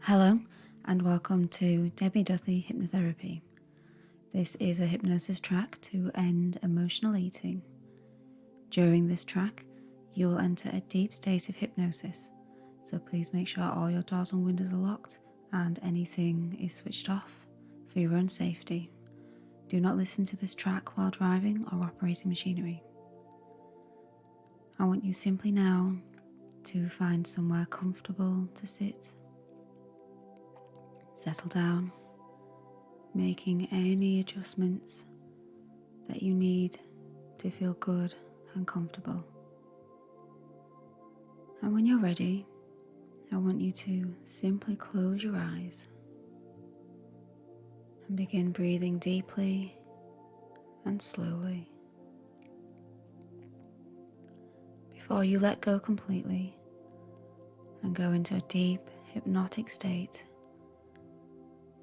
Hello and welcome to Debbie Duthie Hypnotherapy. This is a hypnosis track to end emotional eating. During this track, you will enter a deep state of hypnosis, so please make sure all your doors and windows are locked and anything is switched off for your own safety. Do not listen to this track while driving or operating machinery. I want you simply now to find somewhere comfortable to sit. Settle down, making any adjustments that you need to feel good and comfortable. And when you're ready, I want you to simply close your eyes and begin breathing deeply and slowly. Before you let go completely and go into a deep hypnotic state,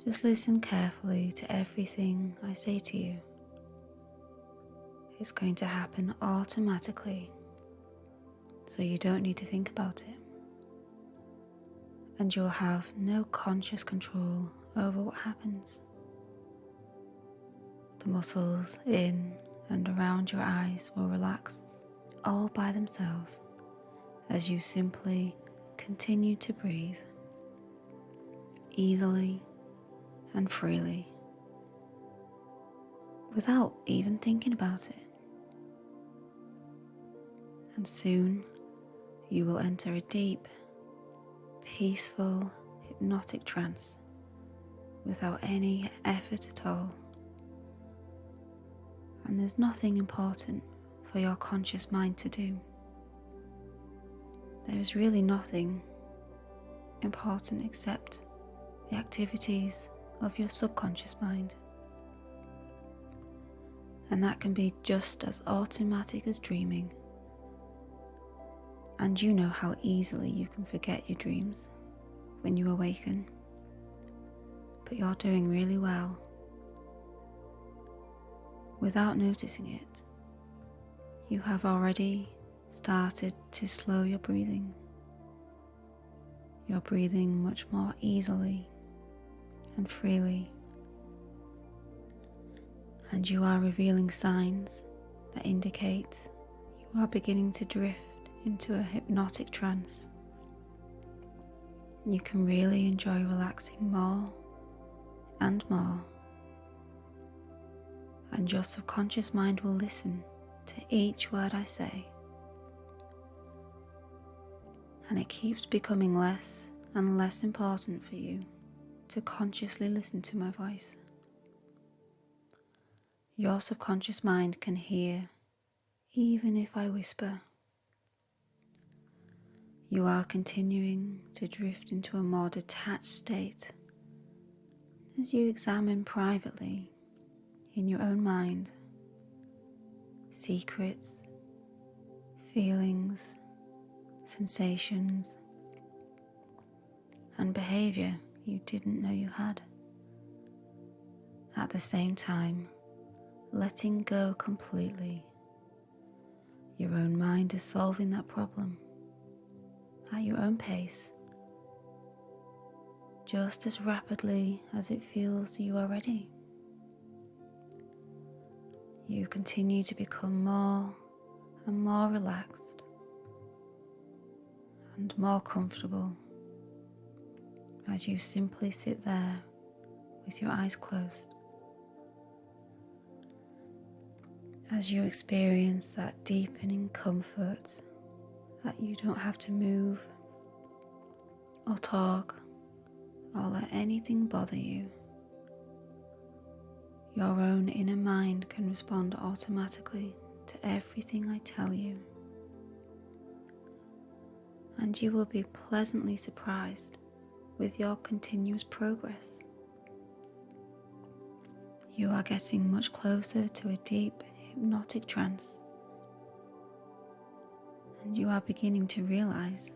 just listen carefully to everything I say to you. It's going to happen automatically, so you don't need to think about it. And you'll have no conscious control over what happens. The muscles in and around your eyes will relax all by themselves as you simply continue to breathe easily and freely, without even thinking about it. And soon you will enter a deep, peaceful, hypnotic trance without any effort at all. And there's nothing important for your conscious mind to do. There is really nothing important except the activities of your subconscious mind. And that can be just as automatic as dreaming. And you know how easily you can forget your dreams when you awaken. But you're doing really well. Without noticing it, you have already started to slow your breathing. You're breathing much more easily and freely, and you are revealing signs that indicate you are beginning to drift into a hypnotic trance. You can really enjoy relaxing more and more, and your subconscious mind will listen to each word I say, and it keeps becoming less and less important for you to consciously listen to my voice. Your subconscious mind can hear even if I whisper. You are continuing to drift into a more detached state as you examine privately in your own mind secrets, feelings, sensations, and behavior you didn't know you had. At the same time, letting go completely. Your own mind is solving that problem at your own pace, just as rapidly as it feels you are ready. You continue to become more and more relaxed and more comfortable as you simply sit there with your eyes closed. As you experience that deepening comfort that you don't have to move or talk or let anything bother you. Your own inner mind can respond automatically to everything I tell you, and you will be pleasantly surprised with your continuous progress. You are getting much closer to a deep hypnotic trance, and you are beginning to realize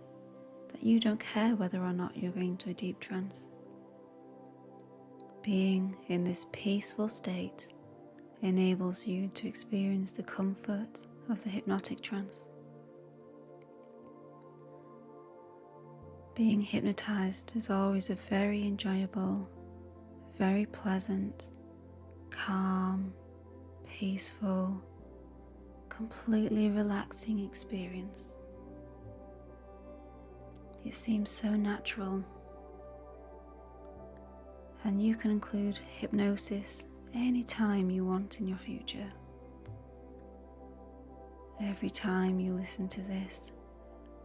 that you don't care whether or not you're going to a deep trance. Being in this peaceful state enables you to experience the comfort of the hypnotic trance. Being hypnotized is always a very enjoyable, very pleasant, calm, peaceful, completely relaxing experience. It seems so natural, and you can include hypnosis anytime you want in your future. Every time you listen to this,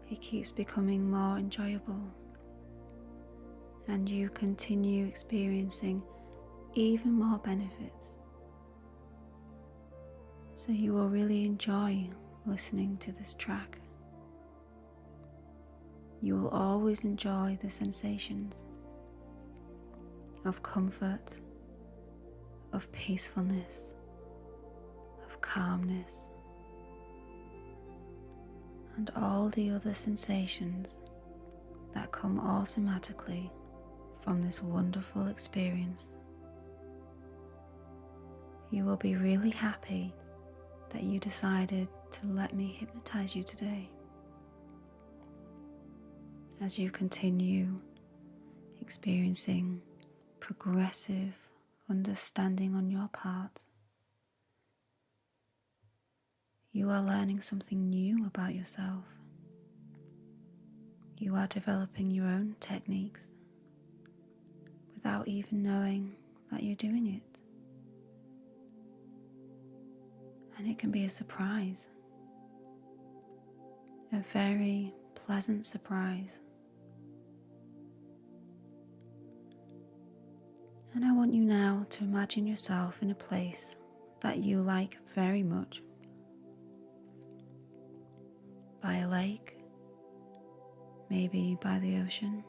it keeps becoming more enjoyable, and you continue experiencing even more benefits. So you will really enjoy listening to this track. You will always enjoy the sensations of comfort, of peacefulness, of calmness, and all the other sensations that come automatically from this wonderful experience. You will be really happy that you decided to let me hypnotize you today. As you continue experiencing progressive understanding on your part, you are learning something new about yourself. You are developing your own techniques without even knowing that you're doing it. And it can be a surprise, a very pleasant surprise. And I want you now to imagine yourself in a place that you like very much. By a lake, maybe by the ocean.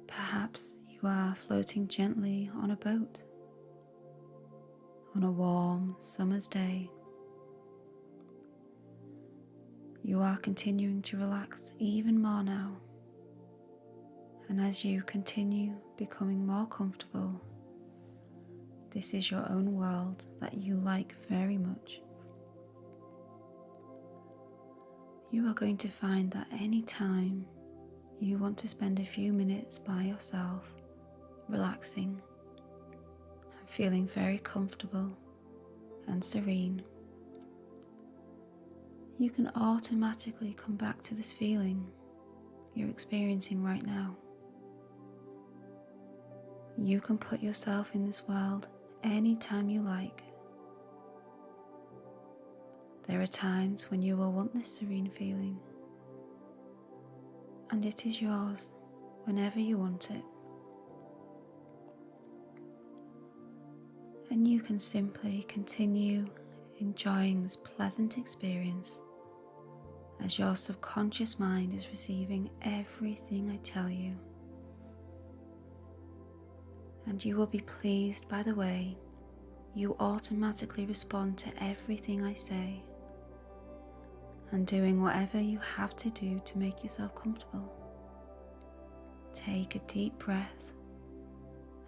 Perhaps you are floating gently on a boat on a warm summer's day. You are continuing to relax even more now, and as you continue becoming more comfortable, this is your own world that you like very much. You are going to find that any time you want to spend a few minutes by yourself, relaxing and feeling very comfortable and serene, you can automatically come back to this feeling you're experiencing right now. You can put yourself in this world anytime you like. There are times when you will want this serene feeling, and it is yours whenever you want it. And you can simply continue enjoying this pleasant experience as your subconscious mind is receiving everything I tell you. And you will be pleased by the way you automatically respond to everything I say, and doing whatever you have to do to make yourself comfortable. Take a deep breath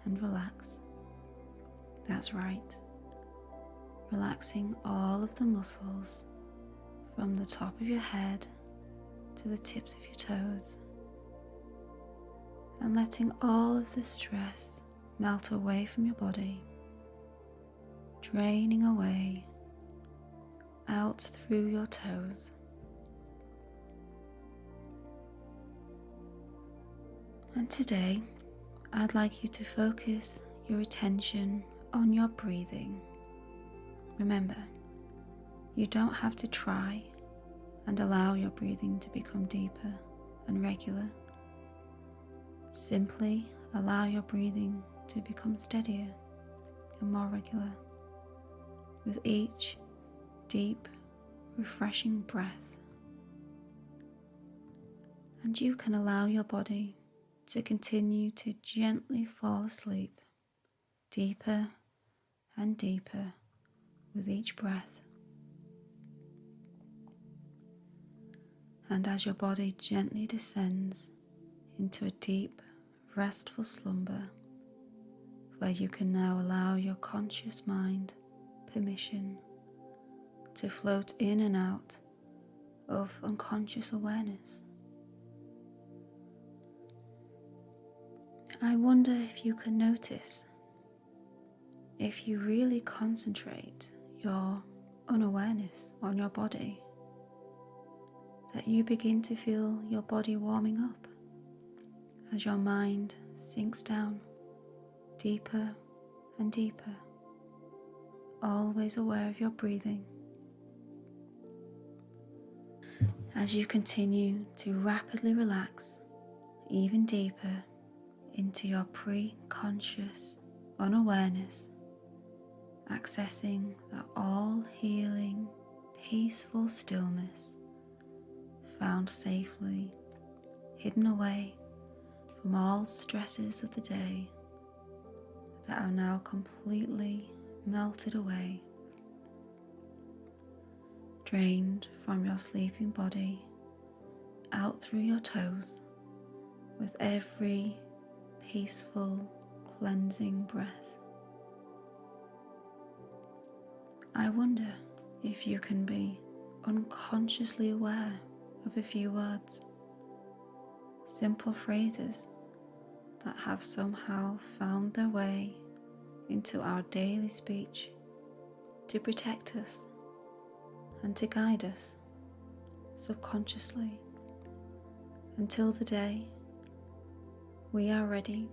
and relax. That's right. Relaxing all of the muscles from the top of your head to the tips of your toes, and letting all of the stress melt away from your body, draining away out through your toes. And today, I'd like you to focus your attention on your breathing. Remember, you don't have to try and allow your breathing to become deeper and regular. Simply allow your breathing to become steadier and more regular with each deep, refreshing breath. And you can allow your body to continue to gently fall asleep, deeper and deeper with each breath. And as your body gently descends into a deep, restful slumber, where you can now allow your conscious mind permission to float in and out of unconscious awareness, I wonder if you can notice, if you really concentrate your unawareness on your body, that you begin to feel your body warming up as your mind sinks down deeper and deeper, always aware of your breathing. As you continue to rapidly relax even deeper into your pre-conscious unawareness, accessing the all-healing, peaceful stillness found safely hidden away from all stresses of the day that are now completely melted away, drained from your sleeping body out through your toes with every peaceful, cleansing breath. I wonder if you can be unconsciously aware of a few words, simple phrases that have somehow found their way into our daily speech to protect us and to guide us subconsciously until the day we are ready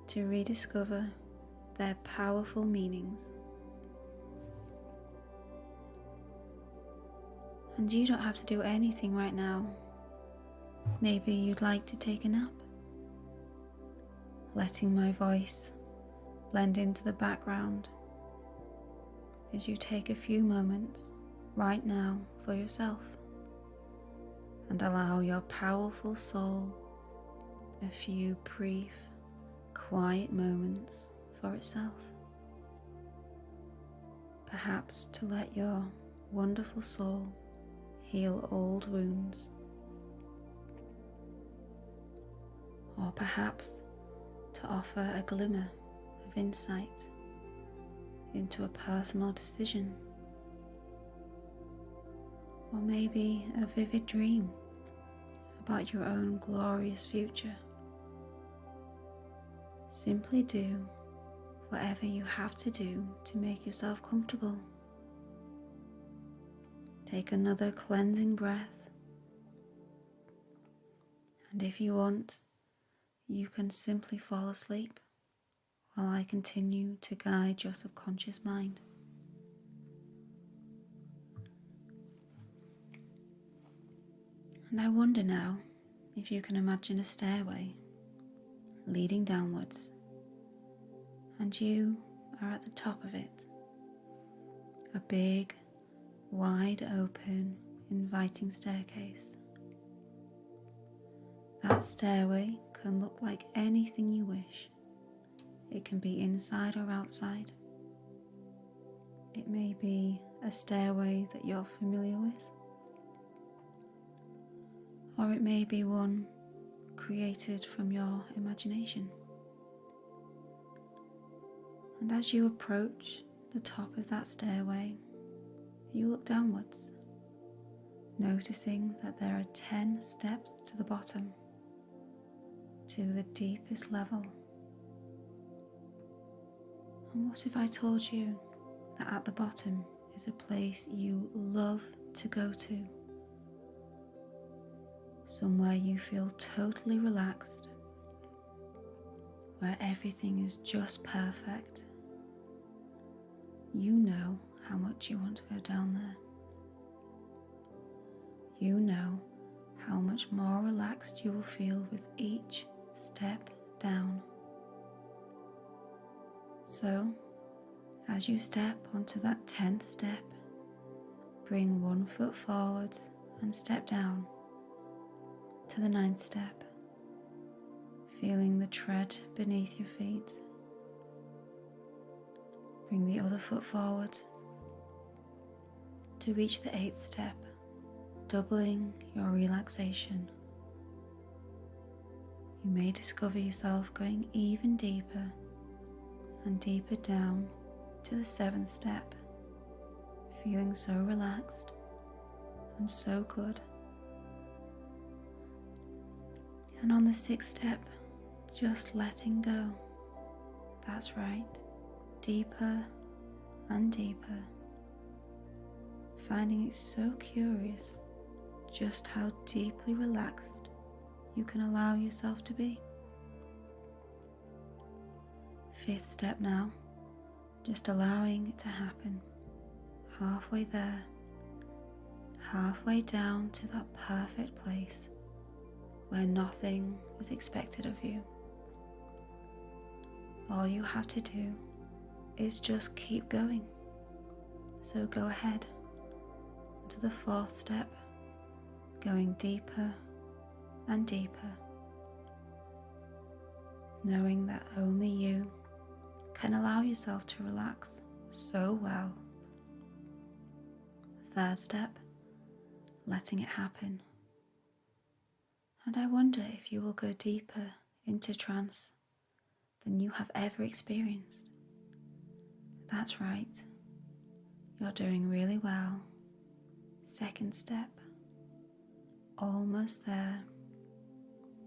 to rediscover their powerful meanings. And you don't have to do anything right now. Maybe you'd like to take a nap, letting my voice blend into the background as you take a few moments right now for yourself and allow your powerful soul a few brief, quiet moments for itself. Perhaps to let your wonderful soul heal old wounds, or perhaps to offer a glimmer of insight into a personal decision, or maybe a vivid dream about your own glorious future. Simply do whatever you have to do to make yourself comfortable. Take another cleansing breath, and if you want, you can simply fall asleep while I continue to guide your subconscious mind. And I wonder now if you can imagine a stairway leading downwards, and you are at the top of it. A big, wide open, inviting staircase. That stairway can look like anything you wish. It can be inside or outside. It may be a stairway that you're familiar with, or it may be one created from your imagination. And as you approach the top of that stairway, you look downwards, noticing that there are 10 steps to the bottom, to the deepest level. And what if I told you that at the bottom is a place you love to go to? Somewhere you feel totally relaxed, where everything is just perfect. You know how much you want to go down there. You know how much more relaxed you will feel with each step down. So, as you step onto that 10th step, bring one foot forward and step down to the 9th step, feeling the tread beneath your feet. Bring the other foot forward to reach the 8th step, doubling your relaxation. You may discover yourself going even deeper and deeper down to the 7th step, feeling so relaxed and so good. And on the 6th step, Just letting go. That's right. Deeper and deeper. Finding it so curious just how deeply relaxed you can allow yourself to be. 5th step now, just allowing it to happen. Halfway there, halfway down to that perfect place where nothing is expected of you. All you have to do is just keep going. So go ahead to the 4th step, going deeper and deeper, knowing that only you can allow yourself to relax so well. 3rd step, letting it happen. And I wonder if you will go deeper into trance than you have ever experienced. That's right. You're doing really well. 2nd step, almost there,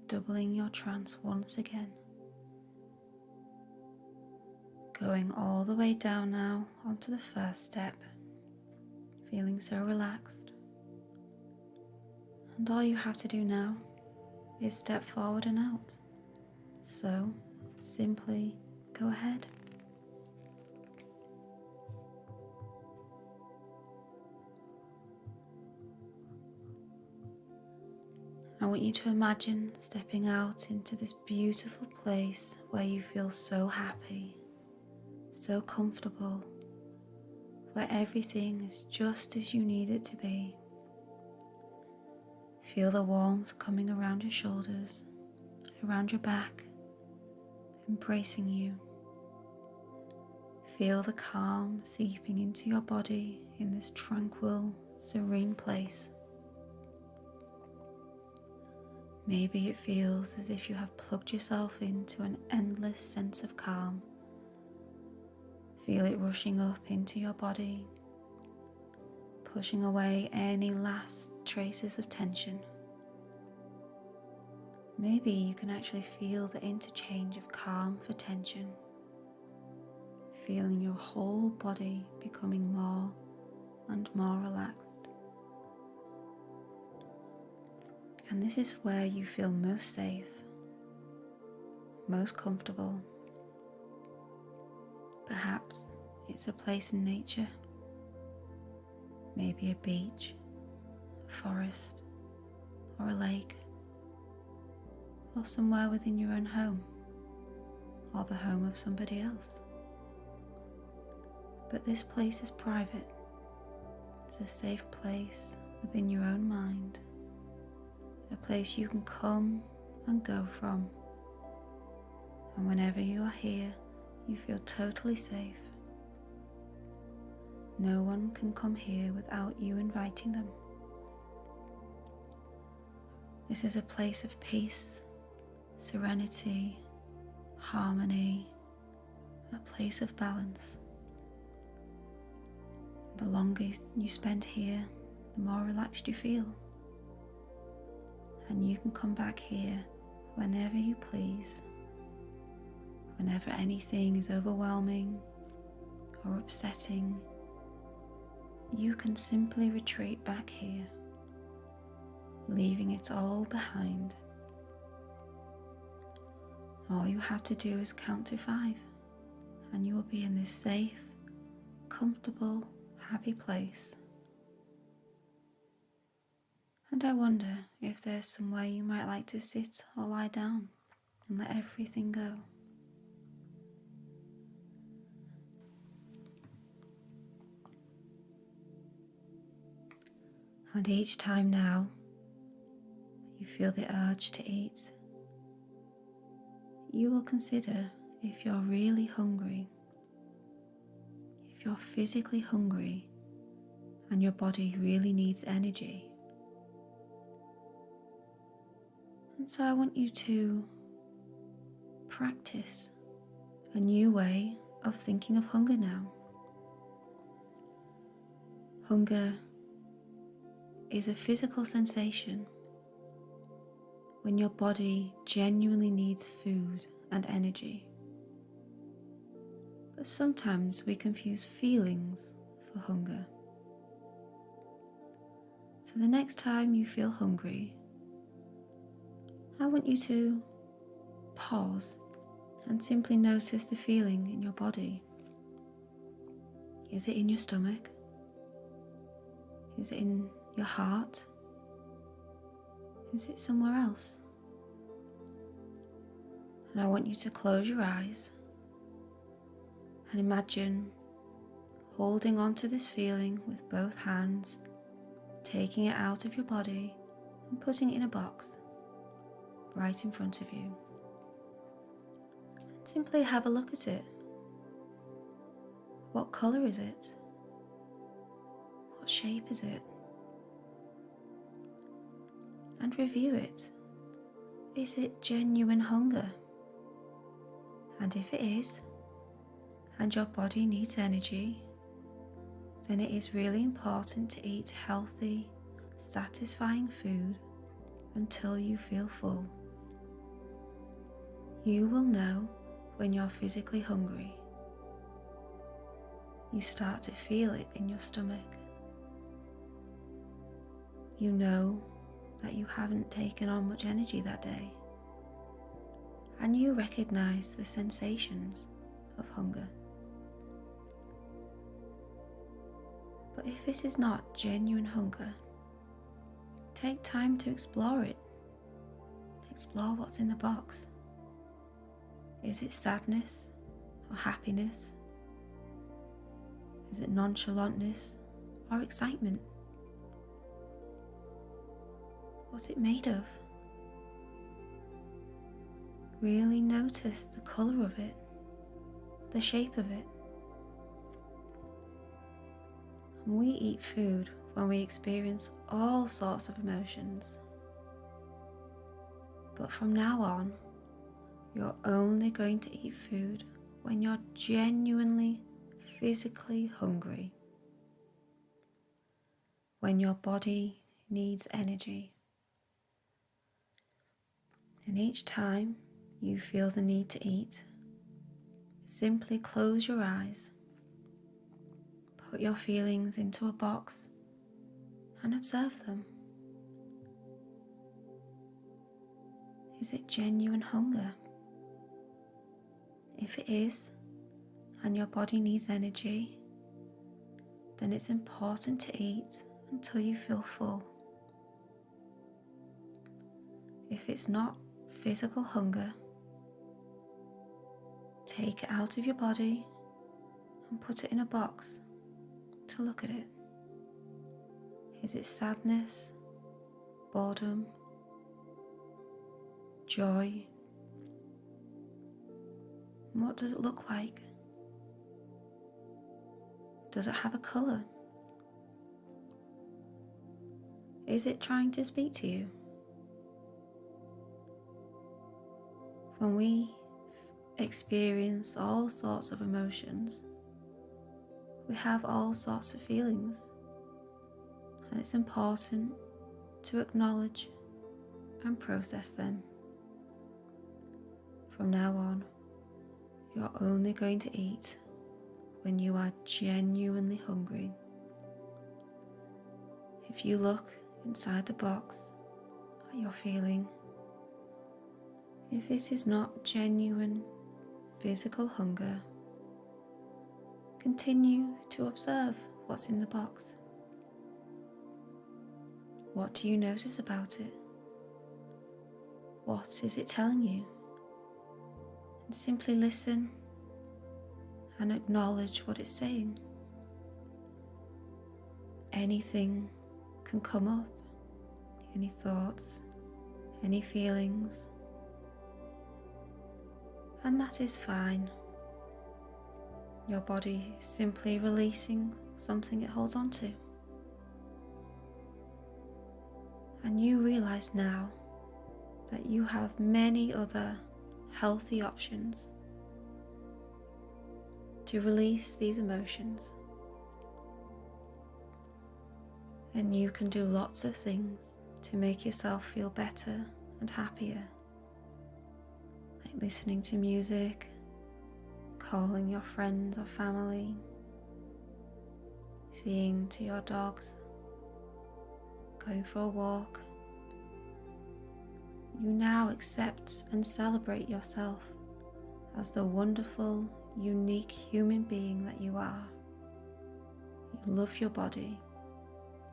doubling your trance once again. Going all the way down now onto the 1st step, feeling so relaxed. And all you have to do now is step forward and out. So simply go ahead. I want you to imagine stepping out into this beautiful place where you feel so happy, so comfortable, where everything is just as you need it to be. Feel the warmth coming around your shoulders, around your back, embracing you. Feel the calm seeping into your body in this tranquil, serene place. Maybe it feels as if you have plugged yourself into an endless sense of calm. Feel it rushing up into your body, pushing away any last traces of tension. Maybe you can actually feel the interchange of calm for tension, feeling your whole body becoming more and more relaxed. And this is where you feel most safe, most comfortable. Perhaps it's a place in nature, maybe a beach, a forest, or a lake, or somewhere within your own home, or the home of somebody else. But this place is private. It's a safe place within your own mind, a place you can come and go from. And whenever you are here, you feel totally safe. No one can come here without you inviting them. This is a place of peace, serenity, harmony, a place of balance. The longer you spend here, the more relaxed you feel. And you can come back here whenever you please. Whenever anything is overwhelming or upsetting, you can simply retreat back here, leaving it all behind. All you have to do is count to 5, and you will be in this safe, comfortable, happy place. And I wonder if there's somewhere you might like to sit or lie down and let everything go. And each time now you feel the urge to eat, you will consider if you're really hungry, if you're physically hungry and your body really needs energy. And so I want you to practice a new way of thinking of hunger now. Hunger is a physical sensation when your body genuinely needs food and energy. But sometimes we confuse feelings for hunger. So the next time you feel hungry, I want you to pause and simply notice the feeling in your body. Is it in your stomach? Is it in your heart? Is it somewhere else? And I want you to close your eyes and imagine holding on to this feeling with both hands, taking it out of your body and putting it in a box right in front of you. And simply have a look at it. What colour is it? What shape is it? And review it. Is it genuine hunger? And if it is, and your body needs energy, then it is really important to eat healthy, satisfying food until you feel full. You will know when you're physically hungry. You start to feel it in your stomach. You know that you haven't taken on much energy that day, and you recognize the sensations of hunger. But if this is not genuine hunger, take time to explore it. Explore what's in the box. Is it sadness or happiness? Is it nonchalantness or excitement? What's it made of? Really notice the colour of it, the shape of it. We eat food when we experience all sorts of emotions. But from now on, you're only going to eat food when you're genuinely, physically hungry. When your body needs energy. And each time you feel the need to eat, simply close your eyes. Put your feelings into a box and observe them. Is it genuine hunger? If it is, and your body needs energy, then it's important to eat until you feel full. If it's not physical hunger, take it out of your body and put it in a box to look at it. Is it sadness, boredom, joy? What does it look like? Does it have a colour? Is it trying to speak to you? When we experience all sorts of emotions, we have all sorts of feelings, and it's important to acknowledge and process them. From now on, you're only going to eat when you are genuinely hungry. If you look inside the box at your feeling, if it is not genuine physical hunger, continue to observe what's in the box. What do you notice about it? What is it telling you? And simply listen and acknowledge what it's saying. Anything can come up, any thoughts, any feelings, and that is fine. Your body is simply releasing something it holds on to. And you realize now that you have many other healthy options to release these emotions. And you can do lots of things to make yourself feel better and happier, like listening to music, calling your friends or family, seeing to your dogs, going for a walk. You now accept and celebrate yourself as the wonderful, unique human being that you are. You love your body,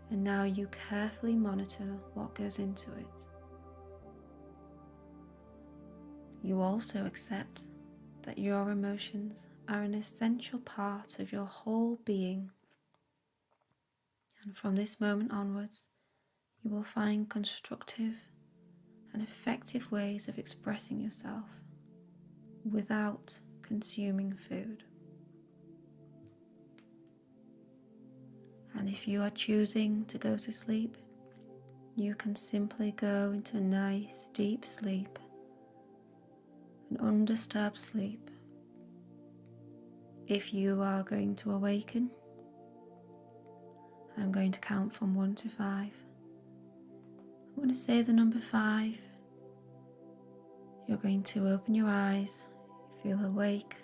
and now you carefully monitor what goes into it. You also accept that your emotions are an essential part of your whole being, and from this moment onwards, you will find constructive and effective ways of expressing yourself without consuming food. And if you are choosing to go to sleep, you can simply go into a nice deep sleep, an undisturbed sleep. If you are going to awaken, I'm going to count from 1 to 5. I'm going to say the number 5. You're going to open your eyes, feel awake,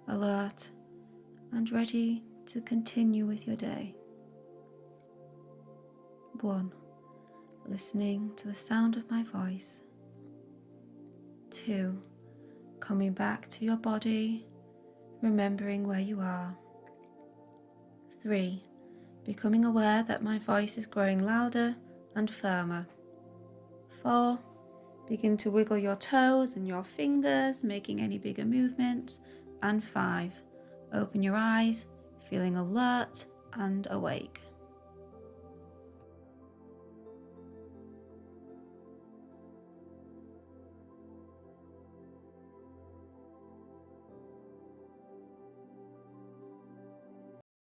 alert, and ready to continue with your day. 1. Listening to the sound of my voice. 2. Coming back to your body, remembering where you are. 3. Becoming aware that my voice is growing louder and firmer. 4. Begin to wiggle your toes and your fingers, making any bigger movements. And 5. Open your eyes, feeling alert and awake.